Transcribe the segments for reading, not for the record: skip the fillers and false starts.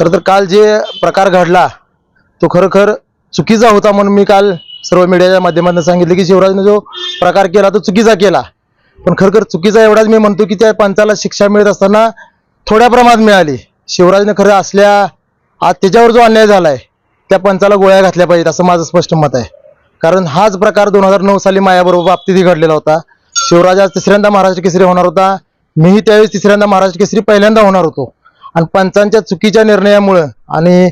खरं तर काल जे प्रकार घडला तो खरोखर चुकीचा होता म्हणून मी काल सर्व मीडियाच्या माध्यमातून सांगितले की शिवराजने जो प्रकार केला तो चुकीचा केला. पण खरोखर चुकीचा एवढाच मी म्हणतो की त्या पंचाला शिक्षा मिळत असताना थोड्या प्रमाणात मिळाली. शिवराजने खरं असल्या आज त्याच्यावर जो अन्याय झालाय त्या पंचाला गोळ्या घातल्या पाहिजेत असं माझं स्पष्ट मत आहे. कारण हाच प्रकार 2009 साली माझ्याबरोबर बाबतीतही घडलेला होता. शिवराज आज तिसऱ्यांदा महाराष्ट्र केसरी होणार होता. मीही त्यावेळेस तिसऱ्यांदा महाराष्ट्र केसरी पहिल्यांदा होणार होतो. आणि पंचांच्या चुकीच्या निर्णयामुळं आणि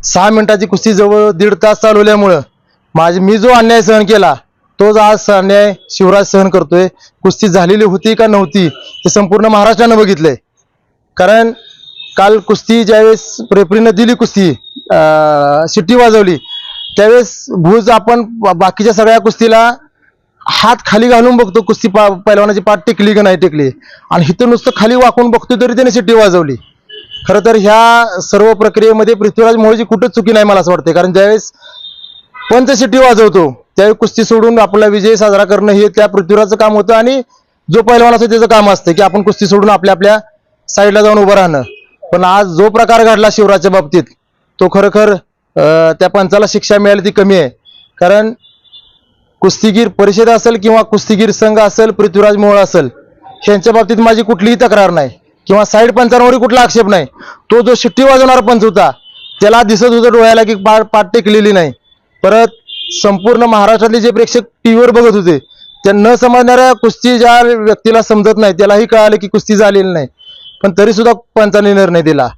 6 मिनिटाची कुस्ती जवळ 1.5 तास चालवल्यामुळं मी जो अन्याय सहन केला तोच आज अन्याय शिवराज सहन करतोय. कुस्ती झालेली होती का नव्हती ते संपूर्ण महाराष्ट्रानं बघितलंय. कारण काल कुस्ती ज्यावेळेस रेफरीनं दिली कुस्ती शिट्टी वाजवली त्यावेळेस भूज आपण बाकीच्या सगळ्या कुस्तीला हात खाली घालून बघतो कुस्ती पैलवानाची पाठ टेकली की नाही टेकली आणि इथं नुसतं खाली वाकून बघतो तरी त्याने शिट्टी वाजवली. खरं तर ह्या सर्व प्रक्रियेमध्ये पृथ्वीराज मोहोळची कुठंच चुकी नाही मला असं वाटतं. कारण ज्यावेळेस पंच शिट्टी वाजवतो त्यावेळी कुस्ती सोडून आपला विजय साजरा करणं हे त्या पृथ्वीराजचं काम होतं आणि जो पैलवान असतो त्याचं काम असतं की आपण कुस्ती सोडून आपल्या आपल्या साईडला जाऊन उभं राहणं. पण आज जो प्रकार घडला शिवराजच्या बाबतीत तो खरोखर त्या पंचाला शिक्षा मिळाली ती कमी आहे. कारण कुस्तीगीर परिषद असेल किंवा कुस्तीगीर संघ असेल पृथ्वीराज मोहोळ असेल यांच्या बाबतीत माझी कुठलीही तक्रार नाही किंवा साईड पंचांवरही कुठला आक्षेप नाही. तो जो शिट्टी वाजवणारा पंच होता त्याला दिसत होतं डोळ्याला की पाठ टेकलेली नाही. परत संपूर्ण महाराष्ट्रातले जे प्रेक्षक टीव्हीवर बघत होते त्या न समजणाऱ्या कुस्ती ज्या व्यक्तीला समजत नाही त्यालाही कळालं की कुस्ती झालेली नाही पण तरी सुद्धा पंचांनी निर्णय दिला.